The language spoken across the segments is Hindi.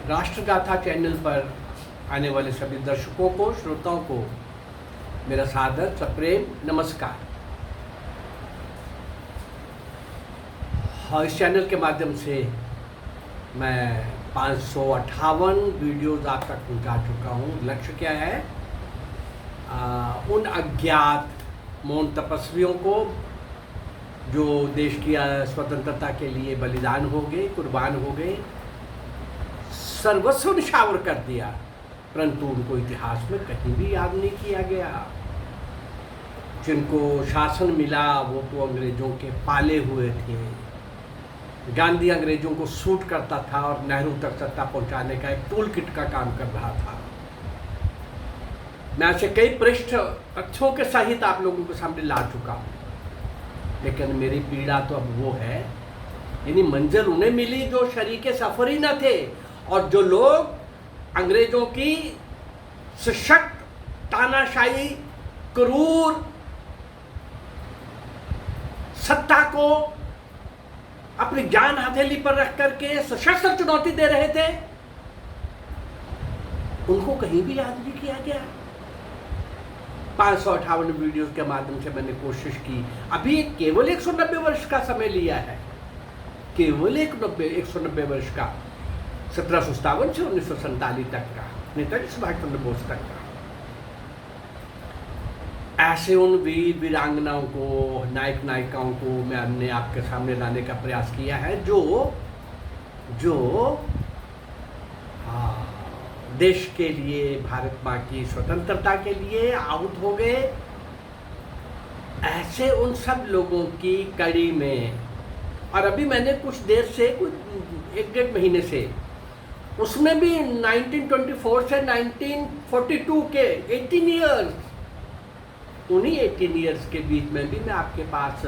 राष्ट्रगाथा चैनल पर आने वाले सभी दर्शकों को, श्रोताओं को मेरा सादर सप्रेम नमस्कार। इस चैनल के माध्यम से मैं 558 वीडियोज़ आप तक पहुँचा चुका हूँ। लक्ष्य क्या है? उन अज्ञात मौन तपस्वियों को जो देश की स्वतंत्रता के लिए बलिदान हो गए, कुर्बान हो गए, सर्वस्व निछावर कर दिया, परंतु उनको इतिहास में कहीं भी याद नहीं किया गया। जिनको शासन मिला वो तो अंग्रेज़ों के पाले हुए थे। गांधी अंग्रेज़ों को सूट करता था और नेहरू तक सत्ता पहुंचाने का एक टूल किट का काम कर रहा था। मैं ऐसे कई पृष्ठ तथ्यों के सहित आप लोगों के सामने ला चुका हूँ, लेकिन मेरी पीड़ा तो अब वो है, यानी मंजिल उन्हें मिली जो शरीके सफर ही न थे, और जो लोग अंग्रेजों की सशक्त, तानाशाही, क्रूर सत्ता को अपनी जान हथेली पर रख करके सशस्त्र चुनौती दे रहे थे, उनको कहीं भी याद नहीं किया गया। 558 वीडियोस के माध्यम से मैंने कोशिश की। अभी केवल 190 वर्ष का समय लिया है, केवल 190 वर्ष का, 1757 से 1947 तक का, नेताजी सुभाष चंद्र बोस तक का। ऐसे उन वीर वीरांगनाओं को, नायक नायिकाओं को मैंने आपके सामने लाने का प्रयास किया है जो देश के लिए, भारत माँ की स्वतंत्रता के लिए आहुत हो गए। ऐसे उन सब लोगों की कड़ी में, और अभी मैंने कुछ देर से, कुछ 1-1.5 महीने से, उसमें भी 1924 से 1942 के 18 ईयर्स, उन्हीं 18 ईयर्स के बीच में भी मैं आपके पास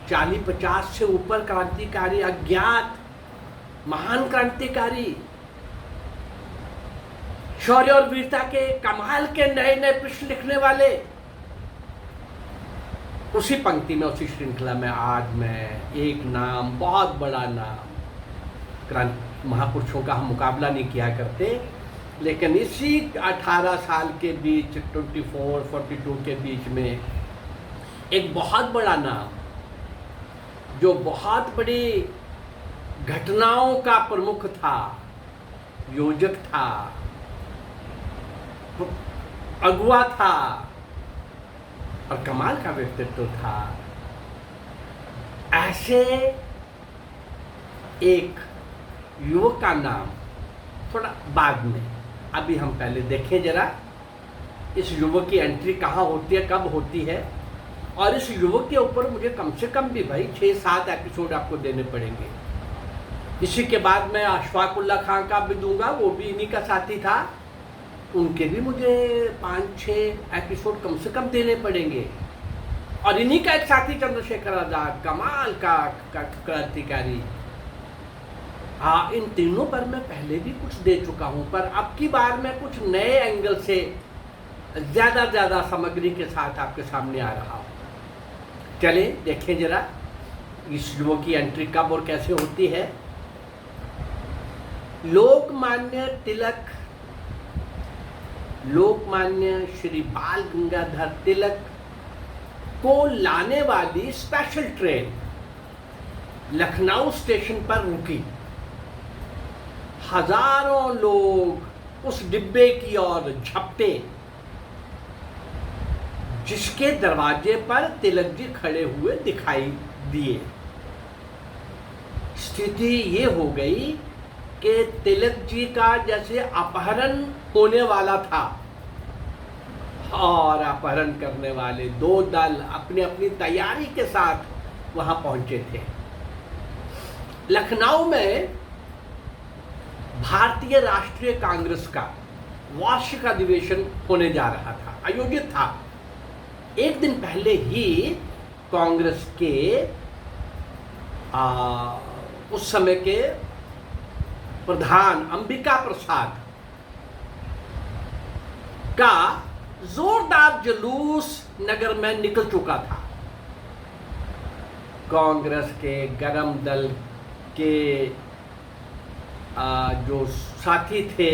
40-50 से ऊपर क्रांतिकारी, अज्ञात महान क्रांतिकारी, शौर्य और वीरता के कमाल के नए नए प्रश्न लिखने वाले, उसी पंक्ति में, उसी श्रृंखला में आज मैं एक नाम, बहुत बड़ा नाम, महापुरुषों का हम मुकाबला नहीं किया करते, लेकिन इसी 18 साल के बीच, 24-42 के बीच में एक बहुत बड़ा नाम, जो बहुत बड़ी घटनाओं का प्रमुख था, योजक था, अगुआ था और कमाल का व्यक्तित्व था, ऐसे एक युवक का नाम थोड़ा बाद में, अभी हम पहले देखें जरा इस युवक की एंट्री कहाँ होती है, कब होती है, और इस युवक के ऊपर मुझे कम से कम भी भाई 6-7 एपिसोड आपको देने पड़ेंगे। इसी के बाद मैं अशफाक उल्लाह खान का भी दूंगा, वो भी इन्हीं का साथी था, उनके भी मुझे 5-6 एपिसोड कम से कम देने पड़ेंगे। और इन्हीं का एक साथी चंद्रशेखर आजाद, कमाल का क्रांतिकारी। हाँ, इन तीनों पर मैं पहले भी कुछ दे चुका हूँ, पर अब की बार मैं कुछ नए एंगल से ज़्यादा सामग्री के साथ आपके सामने आ रहा हूँ। चले देखें जरा इस युवक की एंट्री कब और कैसे होती है। लोकमान्य श्री बाल गंगाधर तिलक को लाने वाली स्पेशल ट्रेन लखनऊ स्टेशन पर रुकी। हजारों लोग उस डिब्बे की ओर झपटे, जिसके दरवाजे पर तिलक जी खड़े हुए दिखाई दिए। स्थिति ये हो गई कि तिलक जी का जैसे अपहरण होने वाला था, और अपहरण करने वाले 2 दल अपनी अपनी तैयारी के साथ वहां पहुंचे थे। लखनऊ में भारतीय राष्ट्रीय कांग्रेस का वार्षिक अधिवेशन होने जा रहा था, आयोजित था। एक दिन पहले ही कांग्रेस के उस समय के प्रधान अंबिका प्रसाद का जोरदार जुलूस नगर में निकल चुका था। कांग्रेस के गरम दल के जो साथी थे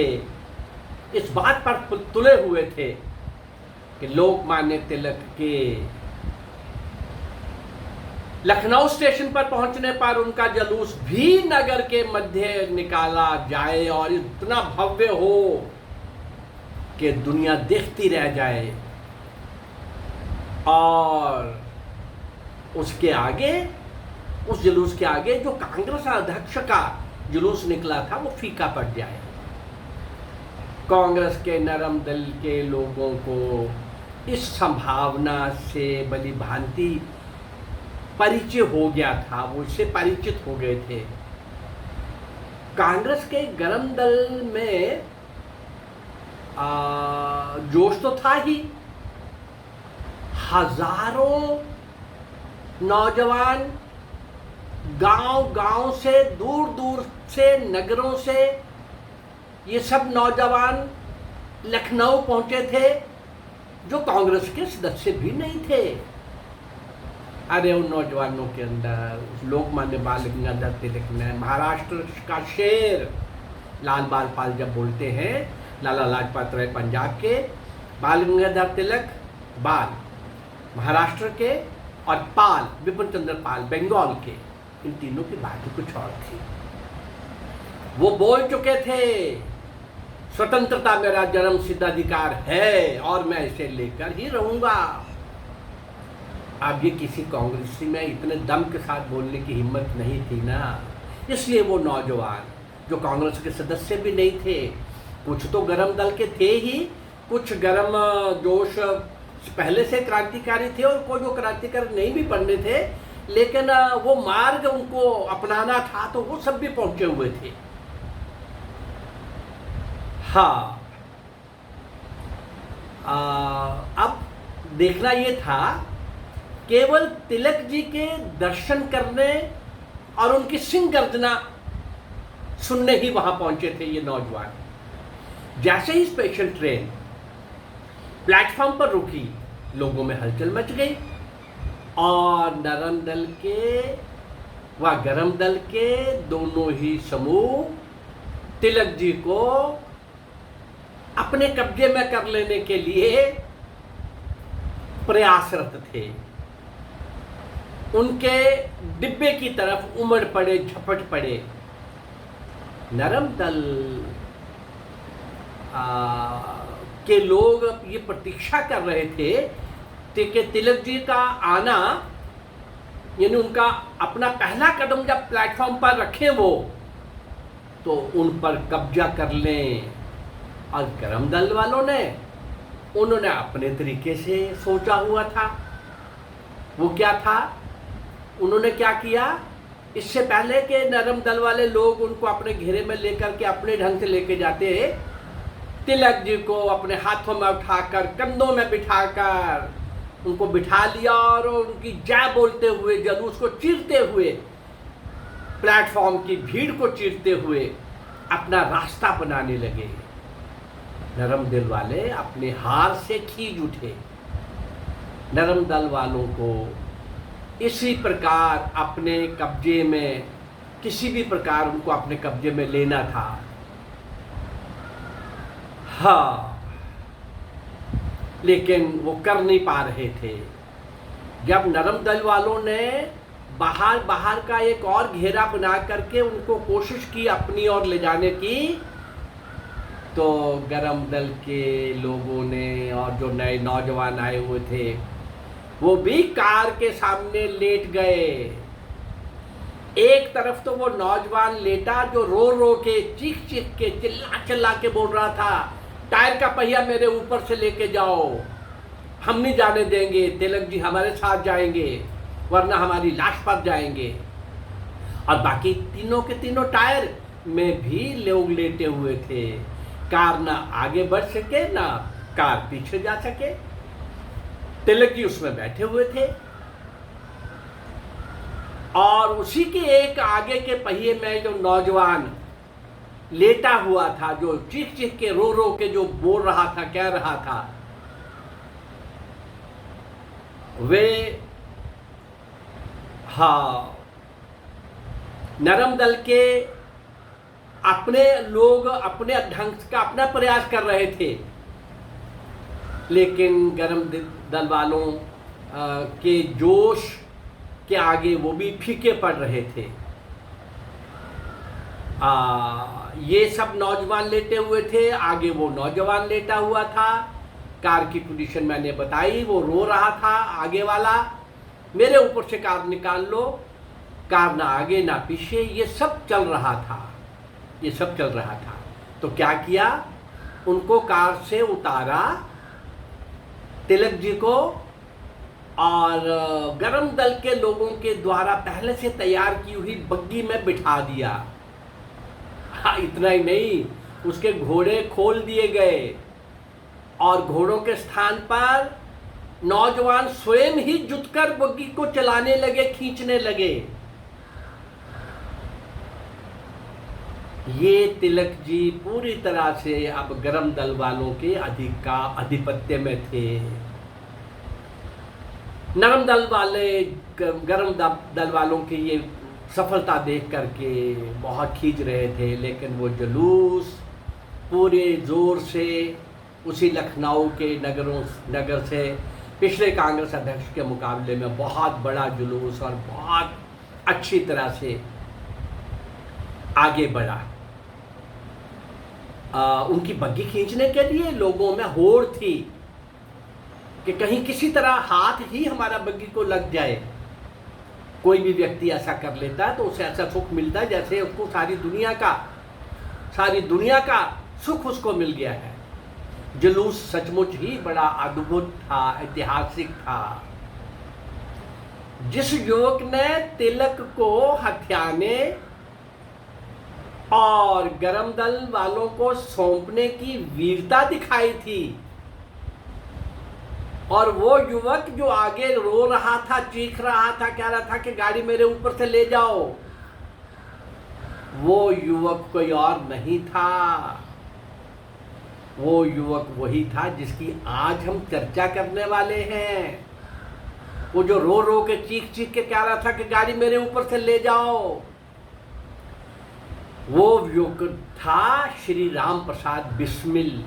इस बात पर तुले हुए थे कि लोकमान्य तिलक के लखनऊ स्टेशन पर पहुंचने पर उनका जुलूस भी नगर के मध्य निकाला जाए और इतना भव्य हो कि दुनिया देखती रह जाए। और उसके आगे, उस जुलूस के आगे जो कांग्रेस अध्यक्ष का जुलूस निकला था वो फीका पड़ जाए। कांग्रेस के नरम दिल के लोगों को इस संभावना से भली भांति परिचय हो गया था, वो इससे परिचित हो गए थे। कांग्रेस के गरम दल में जोश तो था ही, हजारों नौजवान गांव-गांव से, दूर दूर से, नगरों से ये सब नौजवान लखनऊ पहुंचे थे जो कांग्रेस के सदस्य भी नहीं थे। अरे उन नौजवानों के अंदर लोकमान्य बाल गंगाधर तिलक ने, महाराष्ट्र का शेर लाल बाल पाल जब बोलते हैं, लाला लाजपत राय पंजाब के, बाल गंगाधर तिलक बाल महाराष्ट्र के, और पाल विपिन चंद्र पाल बंगाल के, इन तीनों की बात कुछ और थी। वो बोल चुके थे स्वतंत्रता मेरा जन्म सिद्ध अधिकार है और मैं इसे लेकर ही रहूंगा। अब ये किसी कांग्रेसी में इतने दम के साथ बोलने की हिम्मत नहीं थी ना, इसलिए वो नौजवान जो कांग्रेस के सदस्य भी नहीं थे, कुछ तो गरम दल के थे ही, कुछ गरम जोश पहले से क्रांतिकारी थे और कोई जो क्रांतिकारी नहीं भी बनने थे, लेकिन वो मार्ग उनको अपनाना था तो वो सब भी पहुंचे हुए थे। हाँ, अब देखना ये था केवल तिलक जी के दर्शन करने और उनकी सिंह गर्जना सुनने ही वहां पहुंचे थे ये नौजवान। जैसे ही स्पेशल ट्रेन प्लेटफॉर्म पर रुकी, लोगों में हलचल मच गई और नरम दल के व गरम दल के दोनों ही समूह तिलक जी को अपने कब्जे में कर लेने के लिए प्रयासरत थे। उनके डिब्बे की तरफ उमड़ पड़े, झपट पड़े। नरम दल के लोग ये प्रतीक्षा कर रहे थे कि तिलक जी का आना, यानी उनका अपना पहला कदम जब प्लेटफॉर्म पर रखे वो, तो उन पर कब्जा कर लें। और गरम दल वालों ने, उन्होंने अपने तरीके से सोचा हुआ था। वो क्या था, उन्होंने क्या किया, इससे पहले कि नरम दल वाले लोग उनको अपने घेरे में लेकर के अपने ढंग से लेके जाते, तिलक जी को अपने हाथों में उठाकर, कंधों में बिठाकर उनको बिठा लिया और उनकी जय बोलते हुए, जुलूस को चीरते हुए, प्लेटफॉर्म की भीड़ को चीरते हुए अपना रास्ता बनाने लगे। नरम दिल वाले अपने हार से खींच उठे। नरम दल वालों को इसी प्रकार अपने कब्जे में, किसी भी प्रकार उनको अपने कब्जे में लेना था। हाँ, लेकिन वो कर नहीं पा रहे थे। जब नरम दल वालों ने बाहर का एक और घेरा बना करके उनको कोशिश की अपनी ओर ले जाने की, तो गरम दल के लोगों ने और जो नए नौजवान आए हुए थे वो भी कार के सामने लेट गए। एक तरफ तो वो नौजवान लेटा जो रो रो के, चीख चीख के, चिल्ला चिल्ला के बोल रहा था, टायर का पहिया मेरे ऊपर से लेके जाओ, हम नहीं जाने देंगे, तिलक जी हमारे साथ जाएंगे वरना हमारी लाश पर जाएंगे। और बाकी तीनों के तीनों टायर में भी लोग लेटे हुए थे। कार ना आगे बढ़ सके, ना कार पीछे जा सके। तिलक जी उसमें बैठे हुए थे और उसी के एक आगे के पहिए में जो नौजवान लेटा हुआ था, जो चीख चीख के, रो रो के जो बोल रहा था, कह रहा था, वे हाँ नरम दल के अपने लोग अपने ढंग का अपना प्रयास कर रहे थे, लेकिन गरम दल वालों के जोश के आगे वो भी फीके पड़ रहे थे। ये सब नौजवान लेटे हुए थे, आगे वो नौजवान लेटा हुआ था। कार की पोजीशन मैंने बताई, वो रो रहा था आगे वाला, मेरे ऊपर से कार निकाल लो। कार ना आगे ना पीछे, ये सब चल रहा था, ये सब चल रहा था। तो क्या किया, उनको कार से उतारा, तिलक जी को, और गरम दल के लोगों के द्वारा पहले से तैयार की हुई बग्गी में बिठा दिया। हाँ, इतना ही नहीं, उसके घोड़े खोल दिए गए और घोड़ों के स्थान पर नौजवान स्वयं ही जुटकर बग्गी को चलाने लगे, खींचने लगे। ये तिलक जी पूरी तरह से अब गरम दल वालों के आधिपत्य में थे। नरम दल वाले गरम दल वालों की ये सफलता देख करके बहुत खींच रहे थे, लेकिन वो जुलूस पूरे जोर से उसी लखनऊ के नगर से पिछले कांग्रेस अध्यक्ष के मुकाबले में बहुत बड़ा जुलूस और बहुत अच्छी तरह से आगे बढ़ा। उनकी बग्गी खींचने के लिए लोगों में होड़ थी कि कहीं किसी तरह हाथ ही हमारा बग्गी को लग जाए। कोई भी व्यक्ति ऐसा कर लेता है तो उसे ऐसा सुख मिलता है जैसे उसको सारी दुनिया का सुख उसको मिल गया है। जुलूस सचमुच ही बड़ा अद्भुत था, ऐतिहासिक था। जिस युवक ने तिलक को हथियाने और गरम दल वालों को सौंपने की वीरता दिखाई थी, और वो युवक जो आगे रो रहा था, चीख रहा था, कह रहा था कि गाड़ी मेरे ऊपर से ले जाओ, वो युवक कोई और नहीं था। वो युवक वही था जिसकी आज हम चर्चा करने वाले हैं। वो जो रो रो के चीख के कह रहा था कि गाड़ी मेरे ऊपर से ले जाओ, वो युवक था श्री राम प्रसाद बिस्मिल।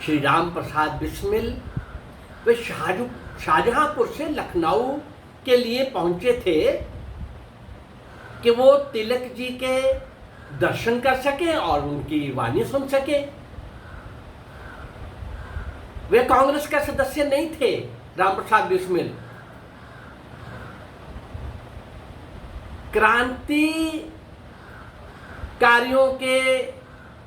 श्री राम प्रसाद बिस्मिल वे शाहजहांपुर से लखनऊ के लिए पहुंचे थे कि वो तिलक जी के दर्शन कर सके और उनकी वाणी सुन सके। वे कांग्रेस का सदस्य नहीं थे, राम प्रसाद बिस्मिल क्रांतिकारियों के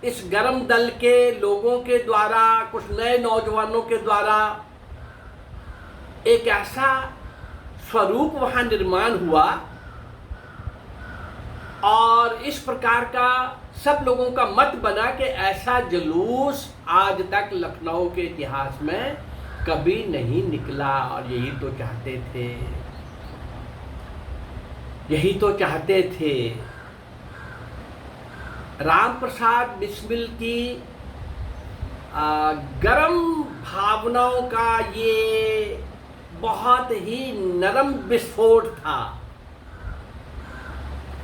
इस गरम दल के लोगों के द्वारा, कुछ नए नौजवानों के द्वारा एक ऐसा स्वरूप वहां निर्माण हुआ और इस प्रकार का सब लोगों का मत बना कि ऐसा जुलूस आज तक लखनऊ के इतिहास में कभी नहीं निकला। और यही तो चाहते थे, यही तो चाहते थे। राम प्रसाद बिस्मिल की गरम भावनाओं का ये बहुत ही नरम विस्फोट था।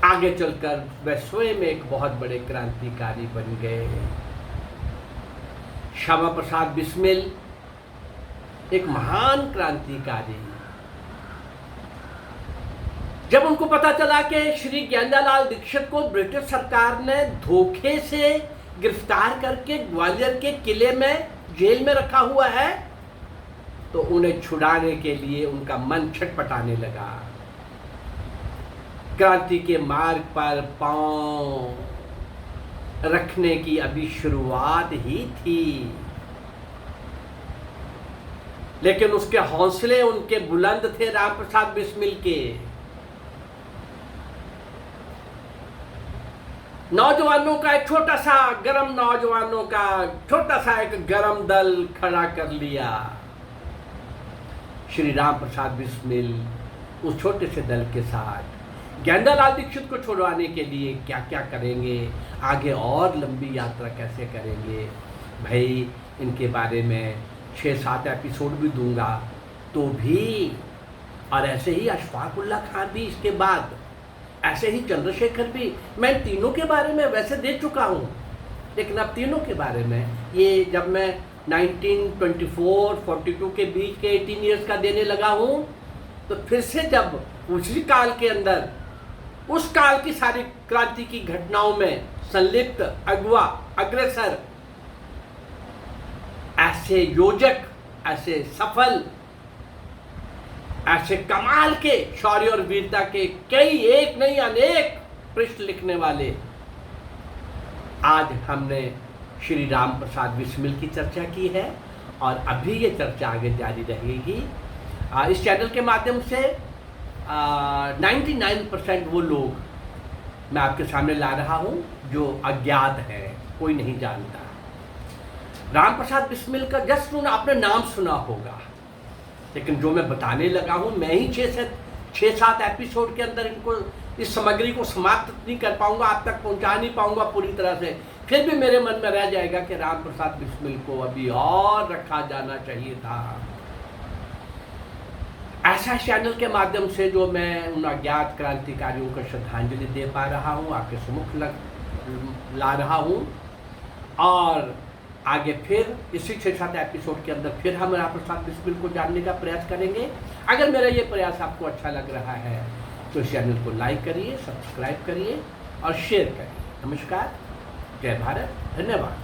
आगे चलकर वे स्वयं एक बहुत बड़े क्रांतिकारी बन गए। श्यामा प्रसाद बिस्मिल एक महान क्रांतिकारी। जब उनको पता चला कि श्री गेंदालाल दीक्षित को ब्रिटिश सरकार ने धोखे से गिरफ्तार करके ग्वालियर के किले में जेल में रखा हुआ है, तो उन्हें छुड़ाने के लिए उनका मन छटपटाने लगा। क्रांति के मार्ग पर पांव रखने की अभी शुरुआत ही थी, लेकिन उसके हौसले उनके बुलंद थे राम प्रसाद बिस्मिल के। नौजवानों का एक छोटा सा एक गरम दल खड़ा कर लिया। श्री राम प्रसाद बिस्मिल उस छोटे से दल के साथ गेंदालाल दीक्षित को छुड़वाने के लिए क्या क्या करेंगे, आगे और लंबी यात्रा कैसे करेंगे, भाई इनके बारे में 6-7 एपिसोड भी दूंगा तो भी। और ऐसे ही अशफाक उल्लाह खान भी इसके बाद ऐसे ही चंद्रशेखर भी, मैं तीनों के बारे में वैसे दे चुका हूँ, लेकिन अब तीनों के बारे में ये जब मैं 1924-42 के बीच के 18 ईयर्स का देने लगा हूँ, तो फिर से जब उसी काल के अंदर उस काल की सारी क्रांति की घटनाओं में संलिप्त, अगवा, अग्रसर, ऐसे योजक, ऐसे सफल, ऐसे कमाल के शौर्य और वीरता के कई, एक नहीं अनेक पृष्ठ लिखने वाले, आज हमने श्री राम प्रसाद बिस्मिल की चर्चा की है और अभी ये चर्चा आगे जारी रहेगी। इस चैनल के माध्यम से 99% वो लोग मैं आपके सामने ला रहा हूँ जो अज्ञात है, कोई नहीं जानता। राम प्रसाद बिस्मिल का जस्ट आपने नाम सुना होगा, लेकिन जो मैं बताने लगा हूँ, मैं ही 6-7 एपिसोड के अंदर इनको, इस सामग्री को समाप्त नहीं कर पाऊंगा, आप तक पहुंचा नहीं पाऊंगा पूरी तरह से। फिर भी मेरे मन में रह जाएगा कि राम प्रसाद बिस्मिल को अभी और रखा जाना चाहिए था। ऐसा चैनल के माध्यम से जो मैं उन अज्ञात क्रांतिकारियों को श्रद्धांजलि दे पा रहा हूँ, आपके सम्मुख ला रहा हूँ। और आगे फिर इसी 6-7 एपिसोड के अंदर फिर हम राम प्रसाद बिस्मिल को जानने का प्रयास करेंगे। अगर मेरा ये प्रयास आपको अच्छा लग रहा है तो इस चैनल को लाइक करिए, सब्सक्राइब करिए और शेयर करिए। नमस्कार, जय भारत, धन्यवाद।